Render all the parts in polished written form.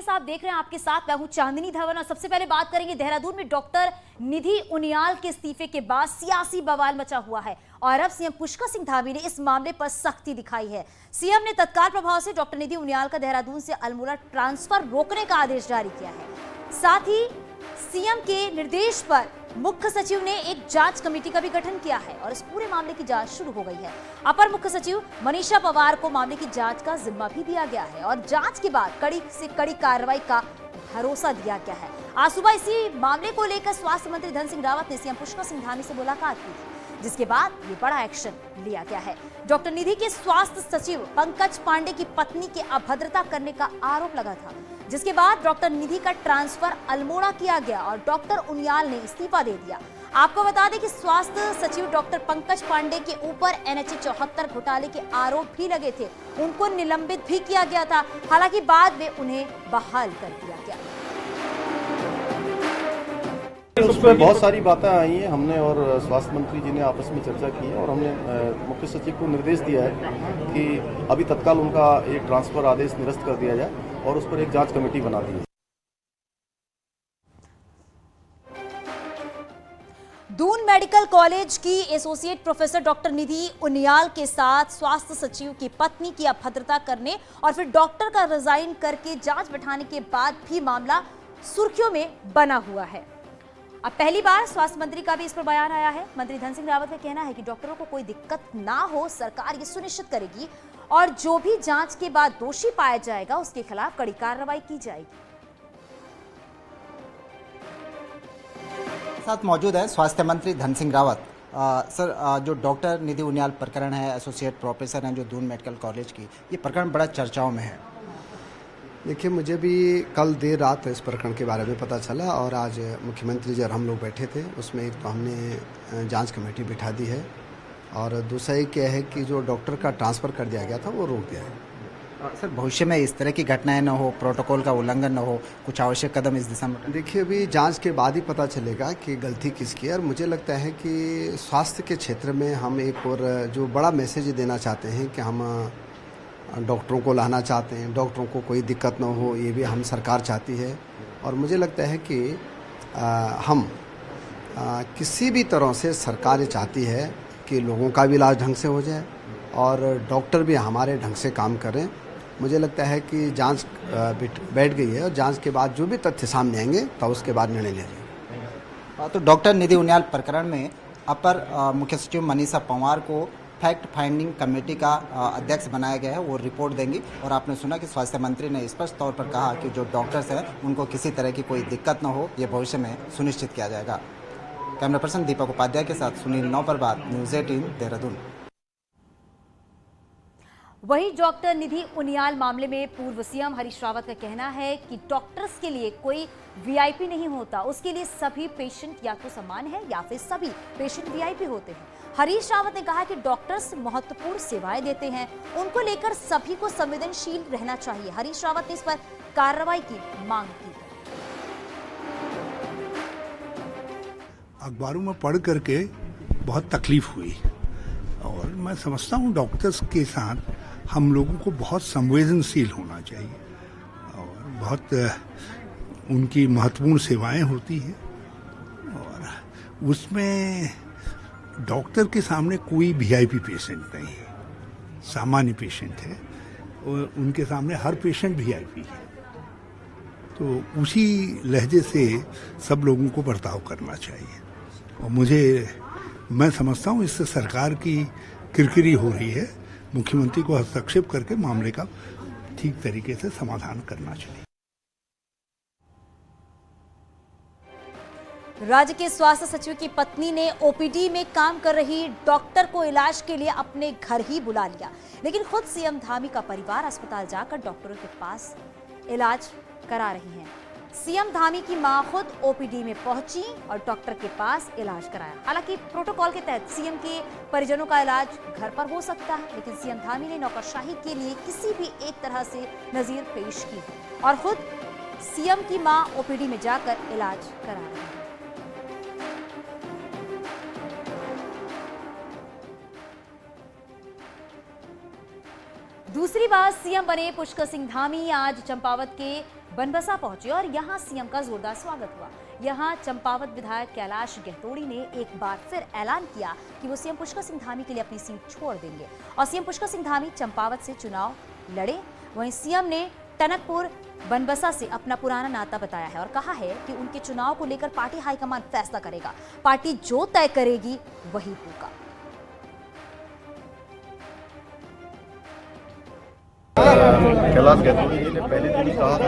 VS आप देख रहे हैं, आपके साथ मैं हूं चांदनी धवन। और सबसे पहले बात करेंगे देहरादून में डॉक्टर निधि उनियाल के इस्तीफे के बाद सियासी बवाल मचा हुआ है और अब सीएम पुष्कर सिंह धामी ने इस मामले पर सख्ती दिखाई है। सीएम ने तत्काल प्रभाव से डॉक्टर निधि उनियाल का देहरादून से अल्मोड़ा ट्रांसफर रोकने का आदेश जारी किया है। साथ ही सीएम के निर्देश पर मुख्य सचिव ने एक जांच कमेटी का भी गठन किया है और इस पूरे मामले की जांच शुरू हो गई है। अपर मुख्य सचिव मनीषा पवार को मामले की जांच का जिम्मा भी दिया गया है और जांच के बाद कड़ी से कड़ी कार्रवाई का भरोसा दिया गया है। आज सुबह इसी मामले को लेकर स्वास्थ्य मंत्री धन सिंह रावत ने सीएम पुष्कर सिंह धामी से मुलाकात की थी, जिसके बाद ये बड़ा एक्शन लिया गया है। डॉक्टर निधि के स्वास्थ्य सचिव पंकज पांडे की पत्नी के अभद्रता करने का आरोप लगा था, जिसके बाद डॉक्टर निधि का ट्रांसफर अल्मोड़ा किया गया और डॉक्टर उनियाल ने इस्तीफा दे दिया। आपको बता दें कि स्वास्थ्य सचिव डॉक्टर पंकज पांडे के ऊपर NH 74 घोटाले के आरोप भी लगे थे, उनको निलंबित भी किया गया था। हालांकि बाद में उन्हें बहाल कर दिया गया। उस पर बहुत सारी बातें आई हैं, हमने और स्वास्थ्य मंत्री जी ने आपस में चर्चा की है और हमने मुख्य सचिव को निर्देश दिया है कि अभी तत्काल उनका एक ट्रांसफर आदेश निरस्त कर दिया जाए और उस पर एक जांच कमेटी बना दी है। दून मेडिकल कॉलेज की एसोसिएट प्रोफेसर डॉक्टर निधि उनियाल के साथ स्वास्थ्य सचिव की पत्नी की अभद्रता करने और फिर डॉक्टर का रिजाइन करके जांच बैठाने के बाद भी मामला सुर्खियों में बना हुआ है। अब पहली बार स्वास्थ्य मंत्री का भी इस पर बयान आया है। मंत्री धन सिंह रावत का कहना है कि डॉक्टरों को कोई दिक्कत ना हो, सरकार ये सुनिश्चित करेगी और जो भी जांच के बाद दोषी पाया जाएगा उसके खिलाफ कड़ी कार्रवाई की जाएगी। साथ मौजूद है स्वास्थ्य मंत्री धन सिंह रावत। सर, जो डॉक्टर निधि उनियाल प्रकरण है, एसोसिएट प्रोफेसर हैं जो दून मेडिकल कॉलेज की, ये प्रकरण बड़ा चर्चाओं में है। देखिए, मुझे भी कल देर रात इस प्रकरण के बारे में पता चला और आज मुख्यमंत्री जी और हम लोग बैठे थे, उसमें एक तो हमने जांच कमेटी बिठा दी है और दूसरा ये क्या है कि जो डॉक्टर का ट्रांसफ़र कर दिया गया था वो रोक दिया है। सर, भविष्य में इस तरह की घटनाएं न हो, प्रोटोकॉल का उल्लंघन न हो, कुछ आवश्यक कदम इस दिशा में? देखिए, अभी जांच के बाद ही पता चलेगा कि गलती किसकी है और मुझे लगता है कि स्वास्थ्य के क्षेत्र में हम एक और जो बड़ा मैसेज देना चाहते हैं कि हम डॉक्टरों को लाना चाहते हैं, डॉक्टरों को कोई दिक्कत ना हो, ये भी हम सरकार चाहती है। और मुझे लगता है कि हम किसी भी तरह से सरकार ये चाहती है कि लोगों का भी इलाज ढंग से हो जाए और डॉक्टर भी हमारे ढंग से काम करें। मुझे लगता है कि जांच बैठ गई है और जांच के बाद जो भी तथ्य सामने आएंगे तब उसके बाद निर्णय लिया जाएगा। तो डॉक्टर निधि उनियाल प्रकरण में अपर मुख्य सचिव मनीषा पवार को फैक्ट फाइंडिंग कमेटी का अध्यक्ष बनाया गया है, वो रिपोर्ट देंगी। और आपने सुना कि स्वास्थ्य मंत्री ने स्पष्ट तौर पर कहा कि जो डॉक्टर्स हैं उनको किसी तरह की कोई दिक्कत न हो, ये भविष्य में सुनिश्चित किया जाएगा। कैमरा पर्सन दीपक उपाध्याय के साथ सुनील नौपरबात, न्यूज़ 18 देहरादून। वहीं डॉक्टर निधि उनियाल मामले में पूर्व सीएम हरीश रावत का कहना है कि डॉक्टर्स के लिए कोई वीआईपी नहीं होता, उसके लिए सभी पेशेंट या तो समान है या फिर सभी पेशेंट वीआईपी होते हैं। हरीश रावत ने कहा कि डॉक्टर्स महत्वपूर्ण सेवाएं देते हैं, उनको लेकर सभी को संवेदनशील रहना चाहिए। हरीश रावत ने इस पर कार्रवाई की मांग की है। अखबारों में पढ़ करके बहुत तकलीफ हुई और मैं समझता हूँ डॉक्टर्स के साथ हम लोगों को बहुत संवेदनशील होना चाहिए और बहुत उनकी महत्वपूर्ण सेवाएं होती हैं और उसमें डॉक्टर के सामने कोई वीआईपी पेशेंट नहीं है, सामान्य पेशेंट है, उनके सामने हर पेशेंट वीआईपी है। तो उसी लहजे से सब लोगों को बर्ताव करना चाहिए और मैं समझता हूँ इससे सरकार की किरकिरी हो रही है। मुख्यमंत्री को हस्तक्षेप करके मामले का ठीक तरीके से समाधान करना चाहिए। राज्य के स्वास्थ्य सचिव की पत्नी ने ओपीडी में काम कर रही डॉक्टर को इलाज के लिए अपने घर ही बुला लिया, लेकिन खुद सीएम धामी का परिवार अस्पताल जाकर डॉक्टरों के पास इलाज करा रही हैं। सीएम धामी की मां खुद ओपीडी में पहुंची और डॉक्टर के पास इलाज कराया। हालांकि प्रोटोकॉल के तहत सीएम के परिजनों का इलाज घर पर हो सकता है, लेकिन सीएम धामी ने नौकरशाही के लिए किसी भी एक तरह से नजीर पेश की है और खुद सीएम की मां ओपीडी में जाकर इलाज करा रही है। दूसरी बार सीएम बने पुष्कर सिंह धामी आज चंपावत के बनबसा पहुंचे और यहां सीएम का जोरदार स्वागत हुआ। यहां चंपावत विधायक कैलाश गहतोड़ी ने एक बार फिर ऐलान किया कि वो सीएम पुष्कर सिंह धामी के लिए अपनी सीट छोड़ देंगे और सीएम पुष्कर सिंह धामी चंपावत से चुनाव लड़े। वहीं सीएम ने टनकपुर बनबसा से अपना पुराना नाता बताया है और कहा है कि उनके चुनाव को लेकर पार्टी हाईकमान फैसला करेगा, पार्टी जो तय करेगी वही होगा। कैलाश गहतोड़ी जी ने पहले दिन ही कहा था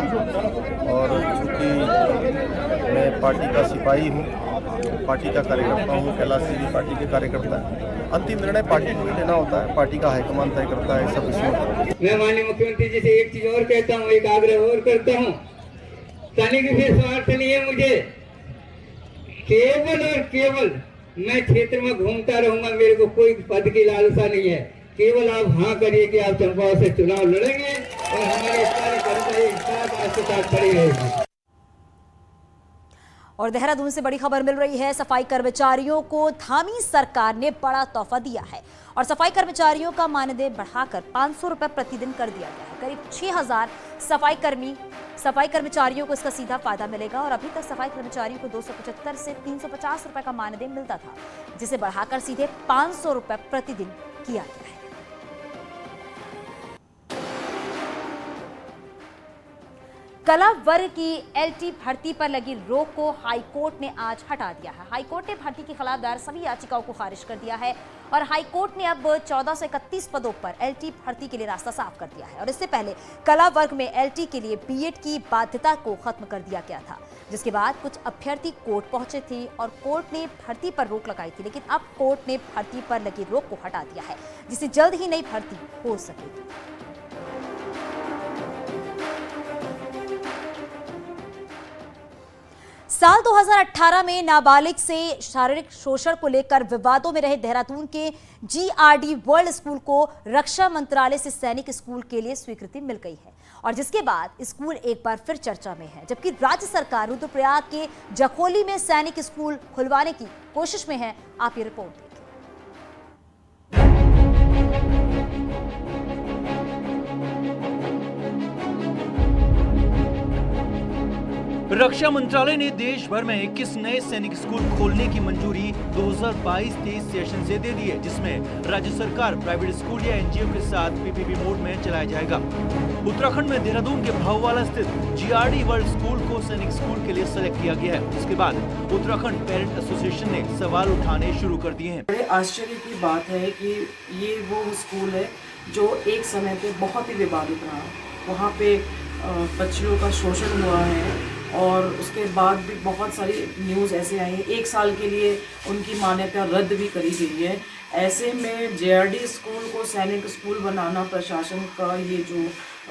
और चूँकि मैं पार्टी का सिपाही हूँ, पार्टी का कार्यकर्ता हूँ, कैलाश जी भी पार्टी के कार्यकर्ता हैं। अंतिम निर्णय पार्टी को ही लेना होता है, पार्टी का हाईकमान तय करता है सब विषयों को। मैं माननीय मुख्यमंत्री जी से एक चीज और कहता हूँ, एक आग्रह और करता हूँ, तनिक भी स्वार्थ नहीं है मुझे, केवल और केवल मैं क्षेत्र में घूमता रहूंगा, मेरे को कोई पद की लालसा नहीं है। केवल आप हाँ करिए कि आप चंपावत से चुनाव लड़ेंगे और हमारे कार्यकर्ता एक साथ आपके साथ खड़े रहेंगे। और देहरादून से बड़ी खबर मिल रही है, सफाई कर्मचारियों को धामी सरकार ने बड़ा तोहफा दिया है और सफाई कर्मचारियों का मानदेय बढ़ाकर 500 रुपए प्रतिदिन कर दिया गया है। करीब 6000 सफाई कर्मचारियों को इसका सीधा फायदा मिलेगा और अभी तक सफाई कर्मचारियों को 275 से 350 रुपए का मानदेय मिलता था, जिसे बढ़ाकर सीधे 500 रुपए प्रतिदिन किया गया है। कला वर्ग की एलटी भर्ती पर लगी रोक को हाईकोर्ट ने आज हटा दिया है। हाईकोर्ट ने भर्ती के खिलाफ दायर सभी याचिकाओं को खारिज कर दिया है और हाईकोर्ट ने अब 1431 पदों पर एलटी भर्ती के लिए रास्ता साफ कर दिया है और इससे पहले कला वर्ग में एलटी के लिए बीएड की बाध्यता को खत्म कर दिया गया था, जिसके बाद कुछ अभ्यर्थी कोर्ट पहुंचे थे और कोर्ट ने भर्ती पर रोक लगाई थी, लेकिन अब कोर्ट ने भर्ती पर लगी रोक को हटा दिया है, जिससे जल्द ही नई भर्ती हो सकेगी। साल 2018 में नाबालिग से शारीरिक शोषण को लेकर विवादों में रहे देहरादून के जीआरडी वर्ल्ड स्कूल को रक्षा मंत्रालय से सैनिक स्कूल के लिए स्वीकृति मिल गई है और जिसके बाद स्कूल एक बार फिर चर्चा में है, जबकि राज्य सरकार रुद्रप्रयाग के जखोली में सैनिक स्कूल खुलवाने की कोशिश में है। आप ये रिपोर्ट देखिए। रक्षा मंत्रालय ने देश भर में 21 नए सैनिक स्कूल खोलने की मंजूरी 2022-23 सेशन से दे दी है, जिसमें राज्य सरकार प्राइवेट स्कूल या एनजीओ के साथ पीपीपी मोड में चलाया जाएगा। उत्तराखंड में देहरादून के भाऊवाला स्थित जीआरडी वर्ल्ड स्कूल को सैनिक स्कूल के लिए सेलेक्ट किया गया है। इसके बाद उत्तराखंड पेरेंट एसोसिएशन ने सवाल उठाने शुरू कर दिए हैं। बड़े आश्चर्य की बात है कि ये वो स्कूल है जो एक समय पे बहुत ही विवादित रहा। वहाँ पे बच्चियों का शोषण हुआ है और उसके बाद भी बहुत सारी न्यूज़ ऐसे आई हैं। 1 साल के लिए उनकी मान्यता रद्द भी करी गई है। ऐसे में जेआरडी स्कूल को सैनिक स्कूल बनाना प्रशासन का ये जो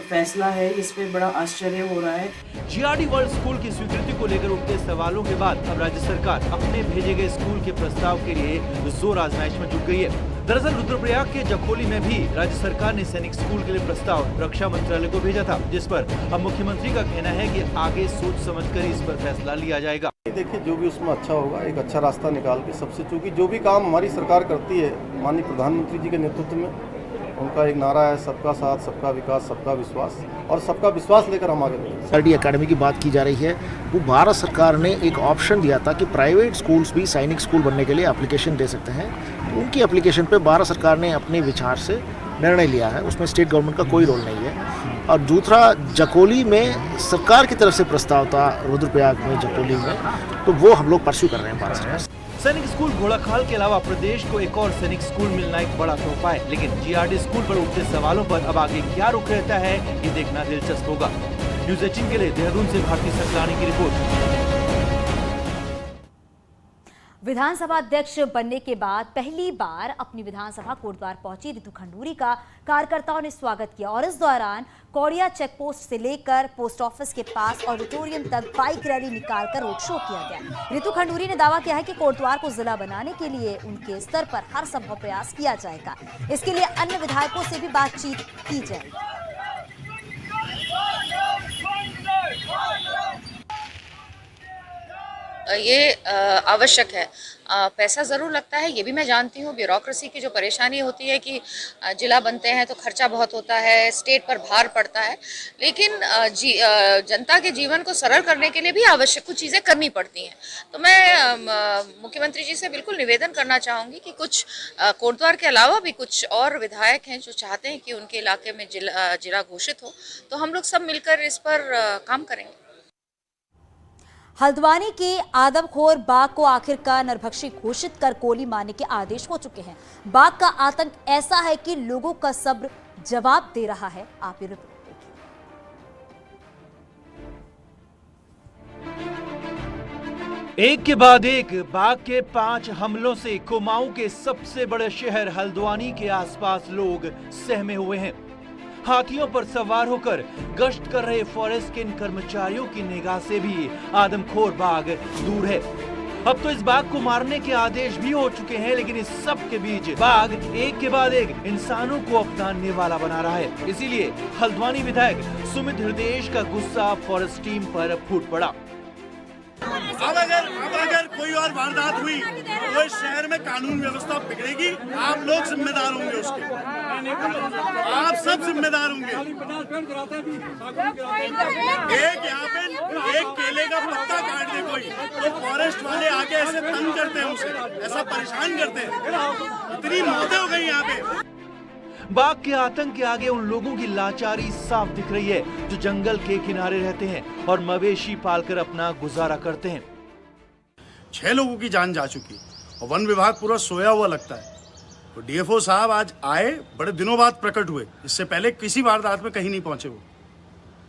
फैसला है, इस पे बड़ा आश्चर्य हो रहा है। जीआरडी वर्ल्ड स्कूल की स्वीकृति को लेकर उठते सवालों के बाद अब राज्य सरकार अपने भेजे गए स्कूल के प्रस्ताव के लिए जोर आजमाइश में जुट गई है। दरअसल रुद्रप्रयाग के जखोली में भी राज्य सरकार ने सैनिक स्कूल के लिए प्रस्ताव रक्षा मंत्रालय को भेजा था, जिस पर अब मुख्यमंत्री का कहना है कि आगे सोच समझकर इस पर फैसला लिया जाएगा। देखिए, जो भी उसमें अच्छा होगा, एक अच्छा रास्ता निकाल के सबसे, चूँकि जो भी काम हमारी सरकार करती है माननीय प्रधानमंत्री जी के नेतृत्व में, उनका एक नारा है सबका साथ, सबका विकास, सबका विश्वास, और सबका विश्वास लेकर हम आगे बढ़ेंगे। जीआरडी एकेडमी की बात की जा रही है, वो भारत सरकार ने एक ऑप्शन दिया था कि प्राइवेट स्कूल्स भी सैनिक स्कूल बनने के लिए एप्लीकेशन दे सकते हैं। तो उनकी एप्लीकेशन पे भारत सरकार ने अपने विचार से निर्णय लिया है, उसमें स्टेट गवर्नमेंट का कोई रोल नहीं है। और दूसरा, जखोली में सरकार की तरफ से प्रस्ताव था, रुद्रप्रयाग में जखोली में, तो वो हम लोग परस्यू कर रहे हैं भारत सरकार से। सैनिक स्कूल घोड़ाखाल के अलावा प्रदेश को एक और सैनिक स्कूल मिलना एक बड़ा तोहफा है, लेकिन जीआरडी स्कूल पर उठते सवालों पर अब आगे क्या रुख रहता है, ये देखना दिलचस्प होगा। न्यूज़ 18 के लिए देहरादून से भारती सकलानी की रिपोर्ट। विधानसभा अध्यक्ष बनने के बाद पहली बार अपनी विधानसभा कोटद्वार पहुंची रितु खंडूरी का कार्यकर्ताओं ने स्वागत किया और इस दौरान कौड़िया चेक पोस्ट से लेकर पोस्ट ऑफिस के पास ऑडिटोरियम तक बाइक रैली निकालकर रोड शो किया गया। रितु खंडूरी ने दावा किया है कि कोटद्वार को जिला बनाने के लिए उनके स्तर पर हर संभव प्रयास किया जाएगा। इसके लिए अन्य विधायकों से भी बातचीत की जाएगी। ये आवश्यक है। पैसा ज़रूर लगता है, ये भी मैं जानती हूँ। ब्यूरोक्रेसी की जो परेशानी होती है कि जिला बनते हैं तो खर्चा बहुत होता है, स्टेट पर भार पड़ता है, लेकिन जनता के जीवन को सरल करने के लिए भी आवश्यक कुछ चीज़ें करनी पड़ती हैं। तो मैं मुख्यमंत्री जी से बिल्कुल निवेदन करना चाहूँगी कि कुछ कोटद्वार के अलावा भी कुछ और विधायक हैं जो चाहते हैं कि उनके इलाके में जिला घोषित हो, तो हम लोग सब मिलकर इस पर काम करेंगे। हल्द्वानी के आदमखोर बाघ को आखिरकार नरभक्षी घोषित कर गोली मारने के आदेश हो चुके हैं। बाघ का आतंक ऐसा है कि लोगों का सब्र जवाब दे रहा है। आप ये रिपोर्ट देखिए। एक के बाद एक बाघ के 5 हमलों से कुमाऊं के सबसे बड़े शहर हल्द्वानी के आसपास लोग सहमे हुए हैं। हाथियों पर सवार होकर गश्त कर रहे फॉरेस्ट के इन कर्मचारियों की निगाह से भी आदमखोर बाघ दूर है। अब तो इस बाघ को मारने के आदेश भी हो चुके हैं, लेकिन इस सब के बीच बाघ एक के बाद एक इंसानों को अपनाने वाला बना रहा है। इसीलिए हल्द्वानी विधायक सुमित हृदयेश का गुस्सा फॉरेस्ट टीम पर फूट पड़ा। अब अगर कोई और वारदात हुई तो इस शहर में कानून व्यवस्था बिगड़ेगी। आप लोग जिम्मेदार होंगे उसके, आप सब जिम्मेदार होंगे। एक यहाँ पे एक केले का पत्ता काट दे कोई तो फॉरेस्ट वाले आके ऐसे तंग करते हैं उसे, ऐसा परेशान करते हैं। इतनी मौतें हो गई यहाँ पे। बाघ के आतंक के आगे उन लोगों की लाचारी साफ दिख रही है जो जंगल के किनारे रहते हैं और मवेशी पालकर अपना गुजारा करते हैं। 6 लोगों की जान जा चुकी और वन विभाग पूरा सोया हुआ लगता है। तो डीएफओ साहब आज आए, बड़े दिनों बाद प्रकट हुए। इससे पहले किसी वारदात में कहीं नहीं पहुंचे वो,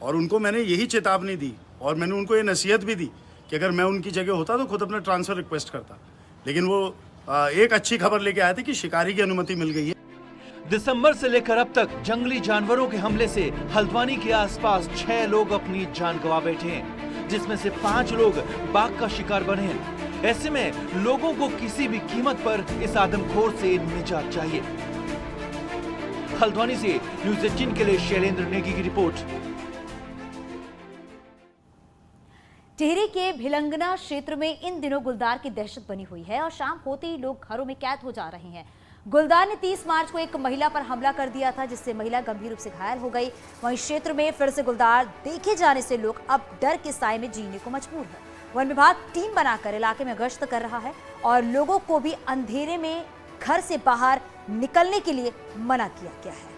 और उनको मैंने यही चेतावनी दी और मैंने उनको ये नसीहत भी दी कि अगर मैं उनकी जगह होता तो खुद अपना ट्रांसफर रिक्वेस्ट करता। लेकिन वो एक अच्छी खबर लेके आए थे कि शिकारी की अनुमति मिल गई है। दिसंबर से लेकर अब तक जंगली जानवरों के हमले से हल्द्वानी के आसपास 6 लोग अपनी जान गंवा बैठे हैं, जिसमें से 5 लोग बाघ का शिकार बने हैं। ऐसे में लोगों को किसी भी कीमत पर इस आदमखोर से निजात चाहिए। हल्द्वानी से न्यूज़ 18 के लिए शैलेंद्र नेगी की रिपोर्ट। टिहरी के भिलंगना क्षेत्र में इन दिनों गुलदार की दहशत बनी हुई है और शाम होते ही लोग घरों में कैद हो जा रहे हैं। गुलदार ने 30 मार्च को एक महिला पर हमला कर दिया था, जिससे महिला गंभीर रूप से घायल हो गई। वहीं क्षेत्र में फिर से गुलदार देखे जाने से लोग अब डर के साए में जीने को मजबूर है। वन विभाग टीम बनाकर इलाके में गश्त कर रहा है और लोगों को भी अंधेरे में घर से बाहर निकलने के लिए मना किया गया है।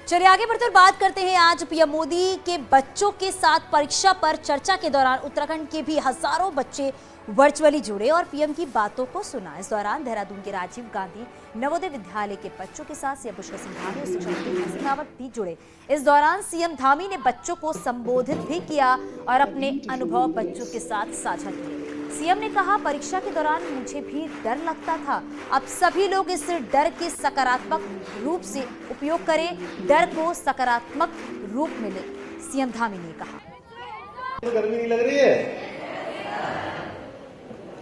चलिए आगे बढ़कर बात करते हैं। आज पीएम मोदी के बच्चों के साथ परीक्षा पर चर्चा के दौरान उत्तराखंड के भी हजारों बच्चे वर्चुअली जुड़े और पीएम की बातों को सुना। इस दौरान देहरादून के राजीव गांधी नवोदय विद्यालय के बच्चों के साथ सीएम पुष्कर सिंह धामी और शिक्षा मंत्री हरसिंह रावत भी जुड़े। इस दौरान सीएम धामी ने बच्चों को संबोधित भी किया और अपने अनुभव बच्चों के साथ साझा किए। सीएम ने कहा, परीक्षा के दौरान मुझे भी डर लगता था। अब सभी लोग इस डर के सकारात्मक रूप से उपयोग करें, डर को सकारात्मक रूप मिले, सीएम धामी ने कहा। गर्मी नहीं लग रही है?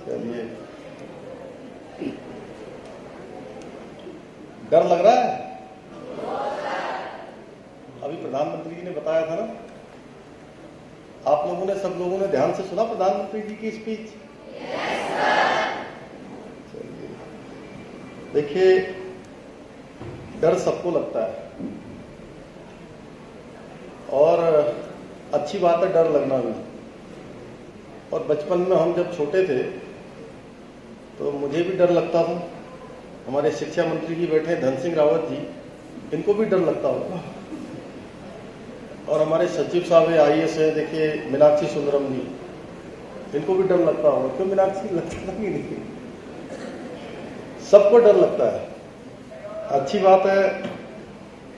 चलिए, डर लग रहा है? अभी प्रधानमंत्री जी ने बताया था ना, आप लोगों ने, सब लोगों ने ध्यान से सुना प्रधानमंत्री जी की स्पीच? चलिए, देखिए, डर सबको लगता है और अच्छी बात है डर लगना भी। और बचपन में हम जब छोटे थे तो मुझे भी डर लगता था। हमारे शिक्षा मंत्री जी बैठे धन सिंह रावत जी, इनको भी डर लगता होगा। और हमारे सचिव साहब IAS है, देखिए मीनाक्षी सुंदरम जी, इनको भी डर लगता होगा। क्यों मीनाक्षी लगता ही नहीं? सबको डर लगता है। अच्छी बात है,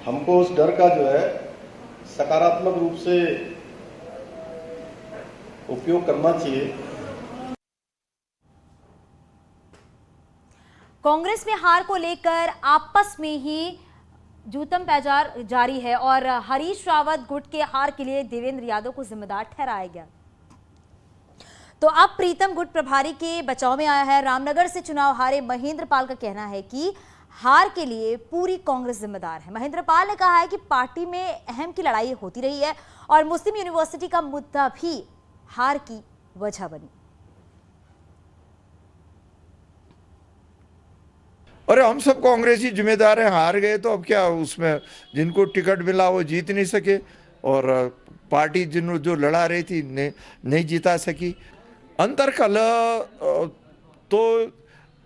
हमको उस डर का जो है सकारात्मक रूप से उपयोग करना चाहिए। कांग्रेस में हार को लेकर आपस में ही जूतम पैजार जारी है और हरीश रावत गुट के हार के लिए देवेंद्र यादव को जिम्मेदार ठहराया गया। तो अब प्रीतम गुट प्रभारी के बचाव में आया है। रामनगर से चुनाव हारे महेंद्र पाल का कहना है कि हार के लिए पूरी कांग्रेस जिम्मेदार है। महेंद्र पाल ने कहा है कि पार्टी में अहम की लड़ाई होती रही है और मुस्लिम यूनिवर्सिटी का मुद्दा भी हार की वजह बनी। अरे हम सब कांग्रेसी जिम्मेदार हैं, हार गए तो अब क्या, उसमें जिनको टिकट मिला वो जीत नहीं सके और पार्टी जो लड़ा रही थी नहीं जीता सकी। अंतर्कल तो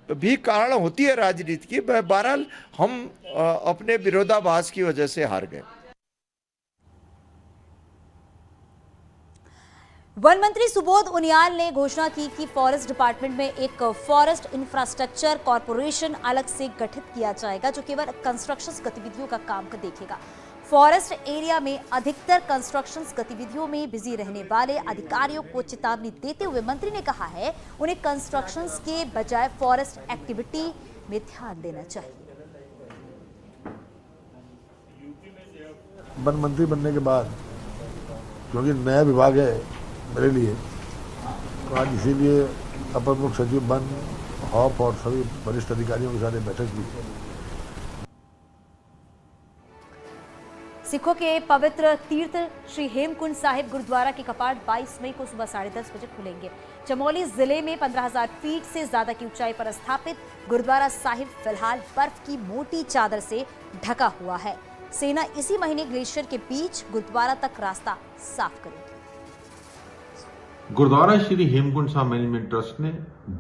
भी कारण होती है राजनीति की। बहरहाल हम अपने विरोधाभास की वजह से हार गए। वन मंत्री सुबोध उनियाल ने घोषणा की कि फॉरेस्ट डिपार्टमेंट में एक फॉरेस्ट इंफ्रास्ट्रक्चर कॉर्पोरेशन अलग से गठित किया जाएगा जो केवल कंस्ट्रक्शन गतिविधियों का काम कर देखेगा। फॉरेस्ट एरिया में अधिकतर कंस्ट्रक्शन गतिविधियों में बिजी रहने वाले अधिकारियों को चेतावनी देते हुए मंत्री ने कहा है उन्हें कंस्ट्रक्शन के बजाय फॉरेस्ट एक्टिविटी में ध्यान देना चाहिए। वन मंत्री बनने के बाद क्योंकि नया विभाग है मेरे लिए, तो आज इसीलिए अपर मुख्य सचिव वन हॉप और सभी वरिष्ठ अधिकारियों के साथ बैठक की। सिखों के पवित्र तीर्थ श्री हेमकुंड साहिब गुरुद्वारा के कपाट 22 मई को सुबह 10:30 बजे खुलेंगे। चमोली जिले में 15,000 फीट से ज्यादा की ऊंचाई पर स्थापित गुरुद्वारा साहिब फिलहाल बर्फ की मोटी चादर से ढका हुआ है। सेना इसी महीने ग्लेशियर के बीच गुरुद्वारा तक रास्ता साफ करेगी। गुरुद्वारा श्री हेमकुंड साहिब मैनेजमेंट ट्रस्ट ने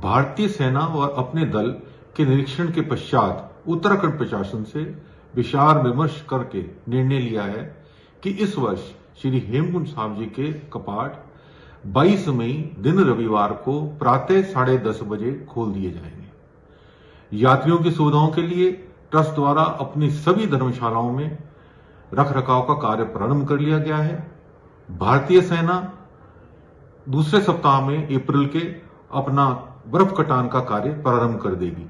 भारतीय सेना और अपने दल के निरीक्षण के पश्चात उत्तराखंड प्रशासन से विचार विमर्श करके निर्णय लिया है कि इस वर्ष श्री हेमकुंड साहिब जी के कपाट 22 मई दिन रविवार को प्रातः 10:30 बजे खोल दिए जाएंगे। यात्रियों की सुविधाओं के लिए ट्रस्ट द्वारा अपनी सभी धर्मशालाओं में रखरखाव का कार्य प्रारंभ कर लिया गया है। भारतीय सेना दूसरे सप्ताह में अप्रैल के अपना बर्फ कटान का कार्य प्रारंभ कर देगी।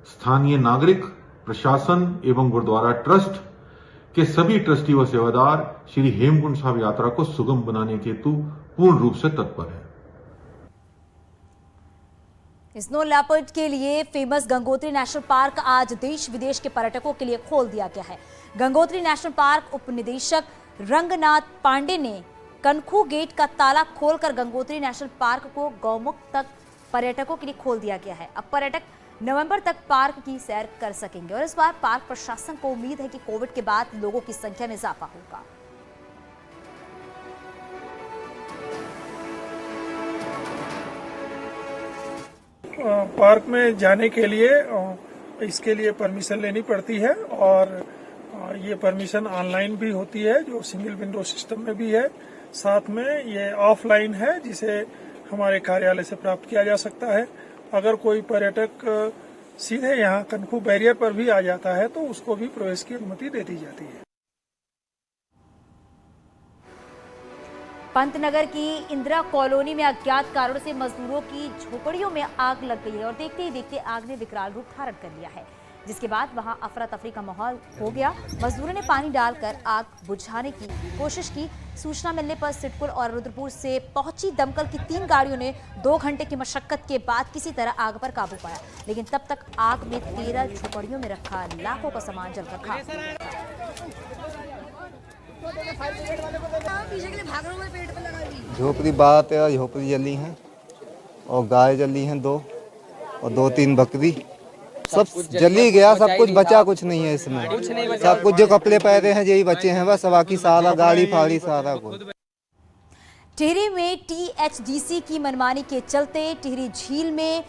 स्थानीय नागरिक, प्रशासन एवं गुरुद्वारा ट्रस्ट के सभी ट्रस्टी व सेवादार श्री हेमकुंड साहिब यात्रा को सुगम बनाने के हेतु पूर्ण रूप से तत्पर है। स्नो लेपर्ड के लिए फेमस गंगोत्री नेशनल पार्क आज देश विदेश के पर्यटकों के लिए खोल दिया गया है। गंगोत्री नेशनल पार्क उप निदेशक रंगनाथ पांडे ने कनखू गेट का ताला खोलकर गंगोत्री नेशनल पार्क को गौमुख तक पर्यटकों के लिए खोल दिया गया है। अब पर्यटक नवंबर तक पार्क की सैर कर सकेंगे और इस बार पार्क प्रशासन को उम्मीद है कि कोविड के बाद लोगों की संख्या में इजाफा होगा। पार्क में जाने के लिए इसके लिए परमिशन लेनी पड़ती है और ये परमिशन ऑनलाइन भी होती है जो सिंगल विंडो सिस्टम में भी है। साथ में ये ऑफलाइन है जिसे हमारे कार्यालय से प्राप्त किया जा सकता है। अगर कोई पर्यटक सीधे यहाँ कनखू बैरियर पर भी आ जाता है तो उसको भी प्रवेश की अनुमति दे दी जाती है। पंतनगर की इंदिरा कॉलोनी में अज्ञात कारणों से मजदूरों की झोपड़ियों में आग लग गई है और देखते ही देखते आग ने विकराल रूप धारण कर लिया है, जिसके बाद वहां अफरा तफरी का माहौल हो गया। मजदूरों ने पानी डालकर आग बुझाने की कोशिश की। सूचना मिलने पर सिडकुल और रुद्रपुर से पहुंची दमकल की 3 गाड़ियों ने 2 घंटे की मशक्कत के बाद किसी तरह आग पर काबू पाया, लेकिन तब तक आग में 13 झोपड़ियों में रखा लाखों का सामान जलकर खाक हो गया। झोपड़ी 12-13 झोपड़ी जली हैं और गाय जली हैं 2 और 2-3 बकरी, सब जली गया। सब कुछ बचा कुछ नहीं है इसमें। सब कुछ जो कपड़े पहने हैं यही बचे हैं बस, बाकी सारा गाड़ी फाड़ी सारा कुछ। टिहरी में टीएचडीसी की मनमानी के चलते टिहरी झील में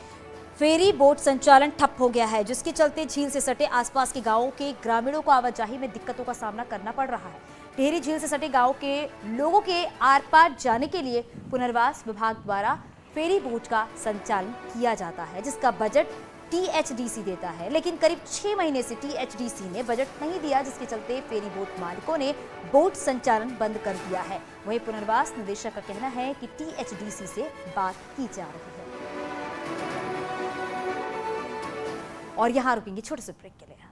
फेरी बोट संचालन ठप हो गया है, जिसके चलते झील से सटे आसपास के गांवों के ग्रामीणों को आवाजाही में दिक्कतों का सामना करना पड़ रहा है। टिहरी झील से सटे गांवों के लोगों के आर पार जाने के लिए पुनर्वास विभाग द्वारा फेरी बोट का संचालन किया जाता है, जिसका बजट टीएचडीसी देता है, लेकिन करीब 6 महीने से टीएचडीसी ने बजट नहीं दिया, जिसके चलते फेरी बोट मालिकों ने बोट संचालन बंद कर दिया है। वहीं पुनर्वास निदेशक का कहना है कि टीएचडीसी से बात की जा रही है। और यहां रुकेंगे छोटे से ब्रेक के लिए।